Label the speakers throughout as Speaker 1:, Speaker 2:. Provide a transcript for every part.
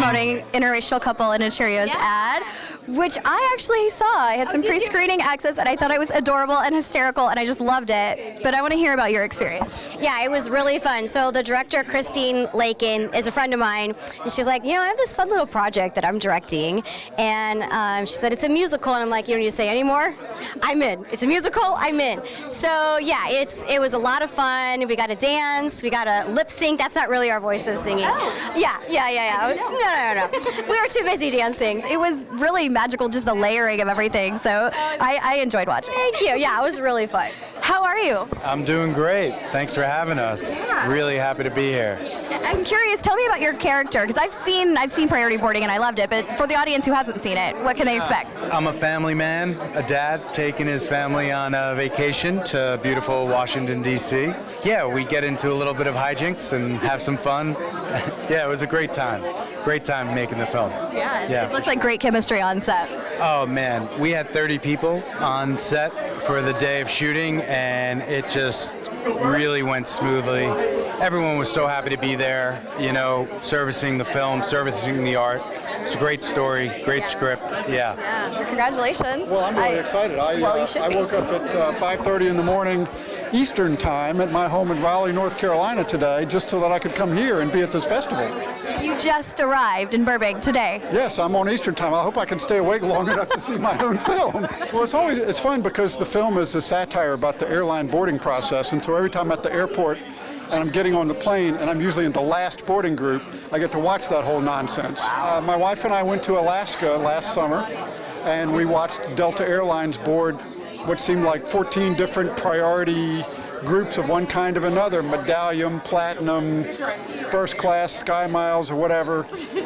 Speaker 1: promoting interracial couple in a Cheerios ad, which I actually saw. I had some pre-screening access, and I thought it was adorable and hysterical, and I just loved it. But I want to hear about your experience.
Speaker 2: Yeah, it was really fun. So the director, Kristen is a friend of mine, and she's like, I have this fun little project that I'm directing, and she said, it's a musical, and I'm like, you don't need to say any more? I'm in. It's a musical, I'm in. So yeah, it was a lot of fun. We got to dance, we got to lip sync. That's not really our voices singing.
Speaker 1: Oh.
Speaker 2: Yeah. No. We were too busy dancing.
Speaker 1: It was really magical, just the layering of everything, so I enjoyed watching.
Speaker 2: Thank you. Yeah, it was really fun.
Speaker 1: How are you?
Speaker 3: I'm doing great. Thanks for having us.
Speaker 1: Yeah.
Speaker 3: Really happy to be here.
Speaker 1: I'm curious, tell me about your character, because I've seen Priority Boarding and I loved it, but for the audience who hasn't seen it, what can they expect?
Speaker 3: I'm a family man, a dad taking his family on a vacation to beautiful Washington, D.C. Yeah, we get into a little bit of hijinks and have some fun. Yeah, it was a great time. Great time making the film.
Speaker 1: Yeah. It looked like great chemistry on set.
Speaker 3: Oh man, we had 30 people on set for the day of shooting, and it just really went smoothly. Everyone was so happy to be there, servicing the film, servicing the art. It's a great story, great script. Yeah.
Speaker 1: Well, congratulations.
Speaker 4: Well, I'm really excited. I woke up at 5:30 in the morning Eastern time at my home in Raleigh, North Carolina today, just so that I could come here and be at this festival.
Speaker 1: You just arrived in Burbank today.
Speaker 4: Yes, I'm on Eastern time. I hope I can stay awake long enough to see my own film. Well, it's fun because the film is a satire about the airline boarding process, and so every time I'm at the airport and I'm getting on the plane, and I'm usually in the last boarding group, I get to watch that whole nonsense. My wife and I went to Alaska last summer, and we watched Delta Airlines board what seemed like 14 different priority groups of one kind of another, medallion, platinum, first class, sky miles, or whatever.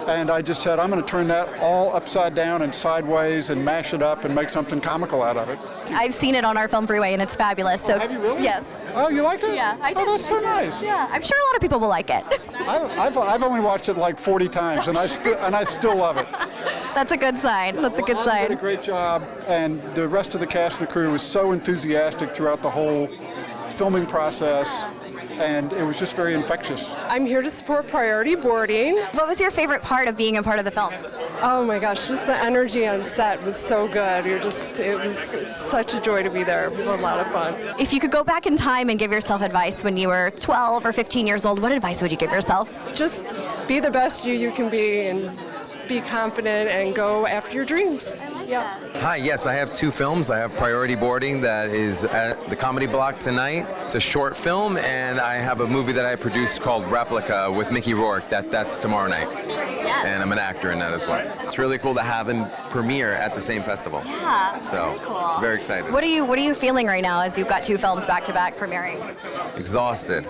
Speaker 4: And I just said, I'm going to turn that all upside down and sideways and mash it up and make something comical out of it.
Speaker 1: I've seen it on our film Freeway, and it's fabulous. So,
Speaker 4: have you really?
Speaker 1: Yes.
Speaker 4: Oh, you liked it?
Speaker 1: Yeah, I did.
Speaker 4: Oh, that's so nice.
Speaker 1: Yeah, I'm sure a lot of people will like it.
Speaker 4: I've only watched it like 40 times, and I still love it.
Speaker 1: That's a good sign. That's a good sign.
Speaker 4: You did a great job, and the rest of the cast and the crew was so enthusiastic throughout the whole filming process, and it was just very infectious.
Speaker 5: I'm here to support Priority Boarding.
Speaker 1: What was your favorite part of being a part of the film?
Speaker 5: Oh my gosh, just the energy on set was so good. It was such a joy to be there. It was a lot of fun.
Speaker 1: If you could go back in time and give yourself advice when you were 12 or 15 years old, what advice would you give yourself?
Speaker 5: Just be the best you can be, and be confident and go after your dreams. Yeah.
Speaker 6: Hi, yes, I have two films. I have Priority Boarding that is at the Comedy Block tonight. It's a short film, and I have a movie that I produced called Replica with Mickey Rourke. That's tomorrow night.
Speaker 1: Yes.
Speaker 6: And I'm an actor in that as well. It's really cool to have them premiere at the same festival.
Speaker 1: Yeah.
Speaker 6: So,
Speaker 1: very cool.
Speaker 6: Very excited.
Speaker 1: What are you feeling right now as you've got two films back to back premiering?
Speaker 6: Exhausted.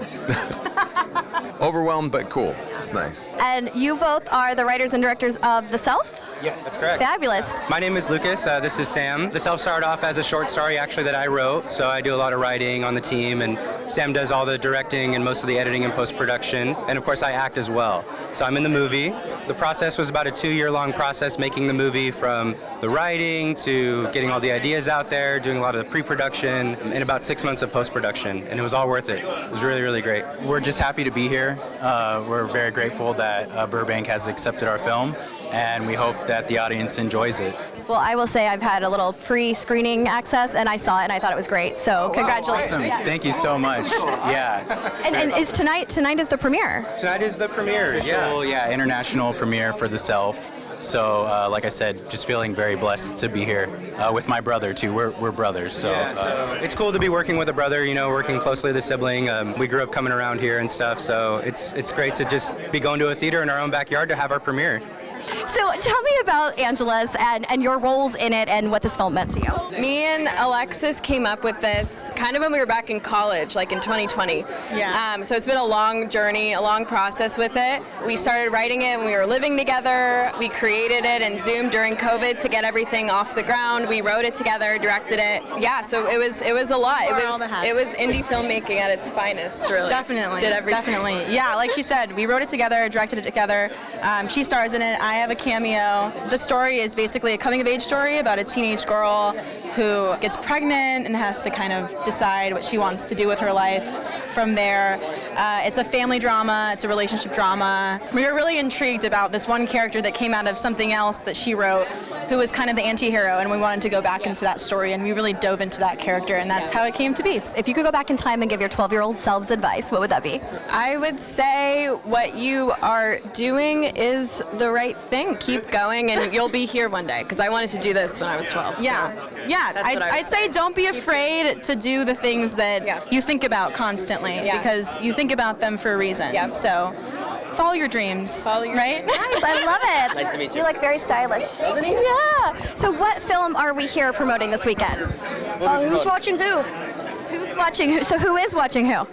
Speaker 6: Overwhelmed, but cool. It's nice.
Speaker 1: And you both are the writers and directors of The Self?
Speaker 7: Yes, that's correct.
Speaker 1: Fabulous.
Speaker 7: My name is Lucas. This is Sam. The Self started off as a short story actually that I wrote, so I do a lot of writing on the team, and Sam does all the directing and most of the editing and post-production, and of course I act as well. So I'm in the movie. The process was about a 2-year-long process making the movie, from the writing to getting all the ideas out there, doing a lot of the pre-production, and about 6 months of post-production, and it was all worth it. It was really, really great.
Speaker 8: We're just happy to be here. We're very grateful that Burbank has accepted our film, and we hope that the audience enjoys it.
Speaker 1: Well, I will say I've had a little pre-screening access, and I saw it, and I thought it was great. So congratulations.
Speaker 8: Awesome.
Speaker 1: Yeah.
Speaker 8: Thank you so much. Yeah.
Speaker 1: And is tonight is the premiere?
Speaker 7: Tonight is the premiere, yeah.
Speaker 8: Yeah, international premiere for The Self. So, like I said, just feeling very blessed to be here with my brother too. We're brothers, so.
Speaker 7: So it's cool to be working with a brother, working closely with a sibling. We grew up coming around here and stuff, so it's great to just be going to a theater in our own backyard to have our premiere.
Speaker 1: So tell me about Angela's and your roles in it and what this film meant to you.
Speaker 9: Me and Alexis came up with this kind of when we were back in college, like in 2020.
Speaker 1: Yeah.
Speaker 9: So it's been a long journey, a long process with it. We started writing it when we were living together. We created it in Zoom during COVID to get everything off the ground. We wrote it together, directed it. Yeah, so it was a lot. It was indie filmmaking at its finest, really.
Speaker 10: Definitely.
Speaker 9: Did everything.
Speaker 10: Definitely. Yeah, like she said, we wrote it together, directed it together. She stars in it. I
Speaker 9: I have a cameo. The story is basically a coming-of-age story about a teenage girl who gets pregnant and has to kind of decide what she wants to do with her life from there. It's a family drama, it's a relationship drama. We were really intrigued about this one character that came out of something else that she wrote, who was kind of the anti-hero, and we wanted to go back into that story, and we really dove into that character, and that's how it came to be.
Speaker 1: If you could go back in time and give your 12-year-old selves advice, what would that be?
Speaker 9: I would say what you are doing is the right thing. Keep going, and you'll be here one day, because I wanted to do this when I was 12.
Speaker 10: Yeah,
Speaker 9: so. I'd say don't be afraid to do the things that you think about constantly, because you think about them for a reason. Yeah. So follow your dreams, right?
Speaker 1: Nice, I love it.
Speaker 10: Nice to meet you.
Speaker 1: You look very stylish.
Speaker 10: Doesn't he?
Speaker 1: Yeah. So what film are we here promoting this weekend?
Speaker 2: Who's watching who?
Speaker 1: Who's watching who? So who is watching who?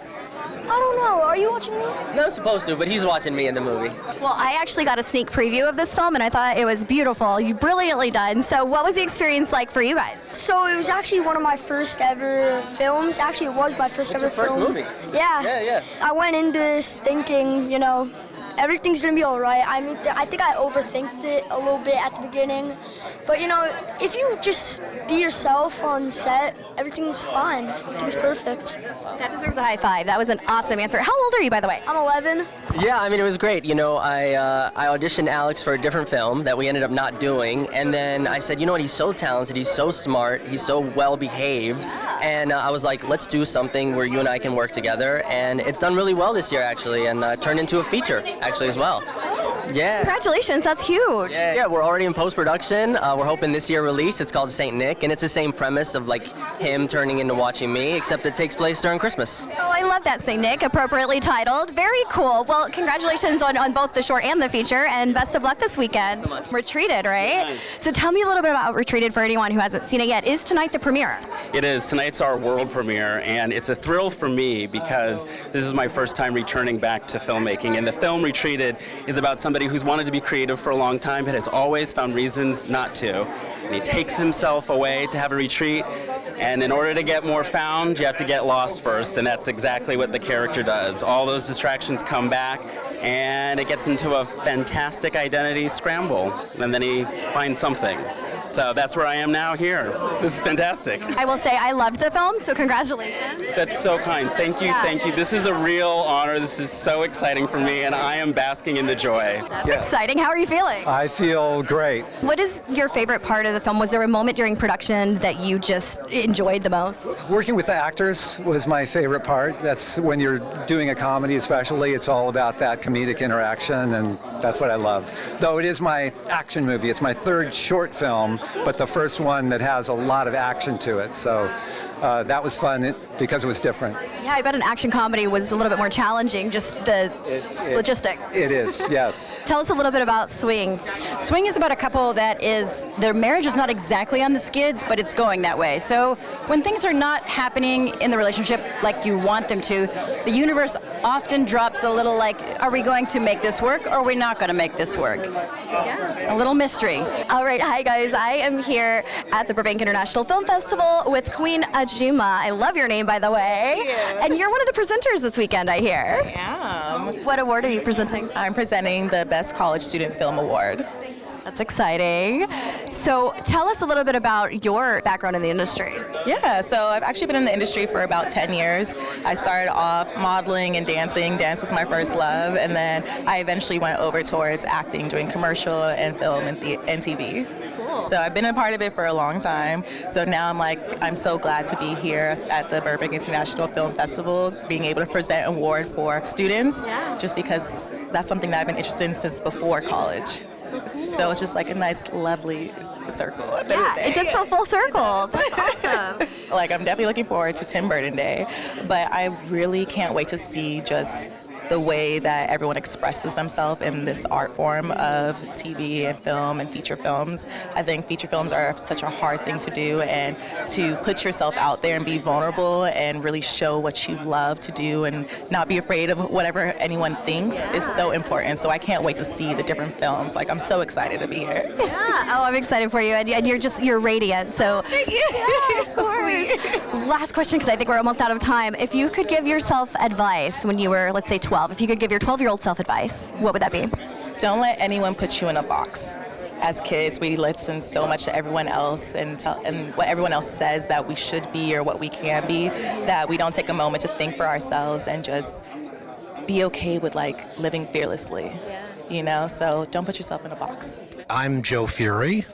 Speaker 2: I don't know. Are you watching me?
Speaker 10: No, supposed to, but he's watching me in the movie.
Speaker 1: Well, I actually got a sneak preview of this film, and I thought it was beautiful. You brilliantly done. So what was the experience like for you guys?
Speaker 2: So it was actually one of my first ever films. Actually, it was my first ever
Speaker 10: First
Speaker 2: film.
Speaker 10: movie.
Speaker 2: Yeah. I went into this thinking, everything's gonna be all right. I mean, I think I overthinked it a little bit at the beginning, but if you just be yourself on set, everything's fine. Everything's perfect.
Speaker 1: That deserves a high five. That was an awesome answer. How old are you, by the way?
Speaker 2: I'm 11.
Speaker 10: Yeah, I mean, it was great. I auditioned Alex for a different film that we ended up not doing, and then I said, you know what, he's so talented, he's so smart, he's so well behaved, and I was like, let's do something where you and I can work together, and it's done really well this year, actually, and turned into a feature, actually, as well. Yeah.
Speaker 1: Congratulations, that's huge.
Speaker 10: Yeah, we're already in post-production. We're hoping this year release. It's called Saint Nick, and it's the same premise of like him turning into watching me, except it takes place during Christmas.
Speaker 1: Oh, I love that, Saint Nick, appropriately titled. Very cool. Well, congratulations on both the short and the feature, and best of luck this weekend.
Speaker 10: So much.
Speaker 1: Retreated, right?
Speaker 11: Nice.
Speaker 1: So tell me a little bit about Retreated for anyone who hasn't seen it yet. Is tonight the premiere?
Speaker 11: It is. Tonight's our world premiere, and it's a thrill for me because this is my first time returning back to filmmaking. And the film Retreated is about somebody who's wanted to be creative for a long time but has always found reasons not to. And he takes himself away to have a retreat, and in order to get more found, you have to get lost first, and that's exactly what the character does. All those distractions come back, and it gets into a fantastic identity scramble, and then he finds something. So that's where I am now here. This is fantastic.
Speaker 1: I will say I loved the film, so congratulations.
Speaker 11: That's so kind. Thank you, thank you. This is a real honor. This is so exciting for me, and I am basking in the joy.
Speaker 1: That's exciting. How are you feeling?
Speaker 12: I feel great.
Speaker 1: What is your favorite part of the film? Was there a moment during production that you just enjoyed the most?
Speaker 12: Working with the actors was my favorite part. That's when you're doing a comedy especially, it's all about that comedic interaction, and that's what I loved. Though it is my action movie. It's my third short film, but the first one that has a lot of action to it. So that was fun because it was different.
Speaker 1: Yeah, I bet an action comedy was a little bit more challenging, just the logistics.
Speaker 12: It is, yes.
Speaker 1: Tell us a little bit about Swing.
Speaker 13: Swing is about a couple that their marriage is not exactly on the skids, but it's going that way. So when things are not happening in the relationship like you want them to, the universe often drops a little like, are we going to make this work or are we not going to make this work? Yeah. A little mystery.
Speaker 1: All right, hi guys. I am here at the Burbank International Film Festival with Queen Ajima. I love your name, by the way.
Speaker 14: Thank you.
Speaker 1: And you're one of the presenters this weekend, I hear.
Speaker 14: I am.
Speaker 1: What award are you presenting?
Speaker 14: I'm presenting the Best College Student Film Award.
Speaker 1: That's exciting. So tell us a little bit about your background in the industry.
Speaker 14: Yeah, so I've actually been in the industry for about 10 years. I started off modeling and dancing. Dance was my first love, and then I eventually went over towards acting, doing commercial and film and TV. So I've been a part of it for a long time. So now I'm so glad to be here at the Burbank International Film Festival, being able to present an award for students, just because that's something that I've been interested in since before college. So it's just like a nice, lovely circle.
Speaker 1: Yeah, it does feel full circle. That's awesome.
Speaker 14: I'm definitely looking forward to Tim Burton Day, but I really can't wait to see just the way that everyone expresses themselves in this art form of TV and film and feature films. I think feature films are such a hard thing to do, and to put yourself out there and be vulnerable and really show what you love to do and not be afraid of whatever anyone thinks is so important. So I can't wait to see the different films. I'm so excited to be here.
Speaker 1: Yeah. Oh, I'm excited for you, and you're radiant. So
Speaker 14: thank you. You're so sweet.
Speaker 1: Last question, because I think we're almost out of time. If you could give yourself advice when you were, let's say, 12, if you could give your 12-year-old self advice, what would that be?
Speaker 14: don't let anyone put you in a box. As kids, we listen so much to everyone else and what everyone else says that we should be or what we can be, that we don't take a moment to think for ourselves and just be okay with like living fearlessly, you know? So don't put yourself in a box.
Speaker 15: I'm Joe Furey.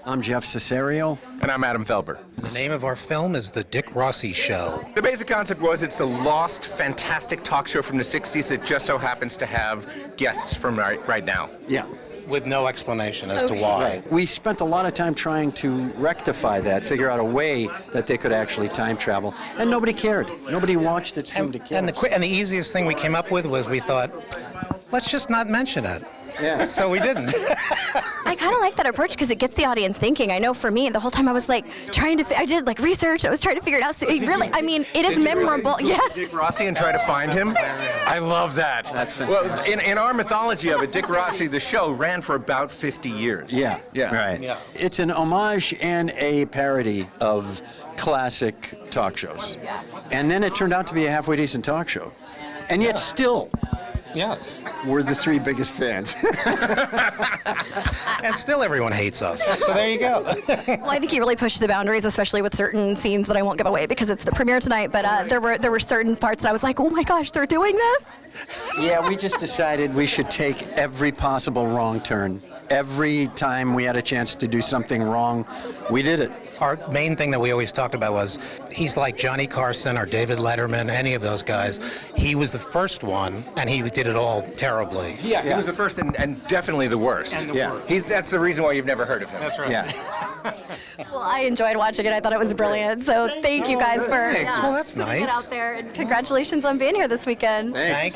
Speaker 16: I'm Jeff Cesario.
Speaker 17: And I'm Adam Felber.
Speaker 15: The name of our film is The Dick Rossi Show.
Speaker 17: The basic concept was it's a lost, fantastic talk show from the 60s that just so happens to have guests from right now.
Speaker 16: Yeah.
Speaker 15: With no explanation as to why.
Speaker 16: We spent a lot of time trying to rectify that, figure out a way that they could actually time travel, and nobody cared. Nobody watched it seemed to care.
Speaker 15: And the easiest thing we came up with was we thought, let's just not mention it.
Speaker 16: Yeah.
Speaker 15: So we didn't.
Speaker 1: I kind of like that approach because it gets the audience thinking. I know for me, the whole time I was like trying to, I did like research. I was trying to figure it out. So it really, I mean, it is memorable. Yeah.
Speaker 17: Dick Rossi and try to find him. I love that.
Speaker 16: That's fantastic.
Speaker 17: Well, in our mythology of it, Dick Rossi, the show, ran for about 50 years.
Speaker 16: Yeah. Right.
Speaker 15: Yeah.
Speaker 16: It's an homage and a parody of classic talk shows. And then it turned out to be a halfway decent talk show. And yet still,
Speaker 15: Yes.
Speaker 16: we're the three biggest fans.
Speaker 15: And still everyone hates us. So there you go.
Speaker 1: Well, I think you really pushed the boundaries, especially with certain scenes that I won't give away because it's the premiere tonight. But there were certain parts that I was like, oh my gosh, they're doing this.
Speaker 16: Yeah, we just decided we should take every possible wrong turn. Every time we had a chance to do something wrong, we did it.
Speaker 15: Our main thing that we always talked about was he's like Johnny Carson or David Letterman, any of those guys. He was the first one, and he did it all terribly.
Speaker 17: Yeah, he was the first and definitely the worst.
Speaker 15: And the worst.
Speaker 17: That's the reason why you've never heard of him.
Speaker 15: That's right.
Speaker 16: Yeah.
Speaker 1: Well, I enjoyed watching it. I thought it was brilliant. So thank you guys for
Speaker 15: Thanks. Well, that's
Speaker 1: putting it
Speaker 15: nice.
Speaker 1: out there. And congratulations on being here this weekend.
Speaker 15: Thanks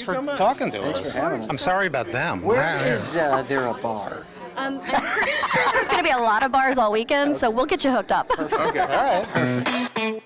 Speaker 15: for talking to us. I'm sorry about them.
Speaker 16: Where is there a bar?
Speaker 1: I'm pretty sure there's going to be a lot of bars all weekend, so we'll get you hooked up.
Speaker 15: Okay. All right.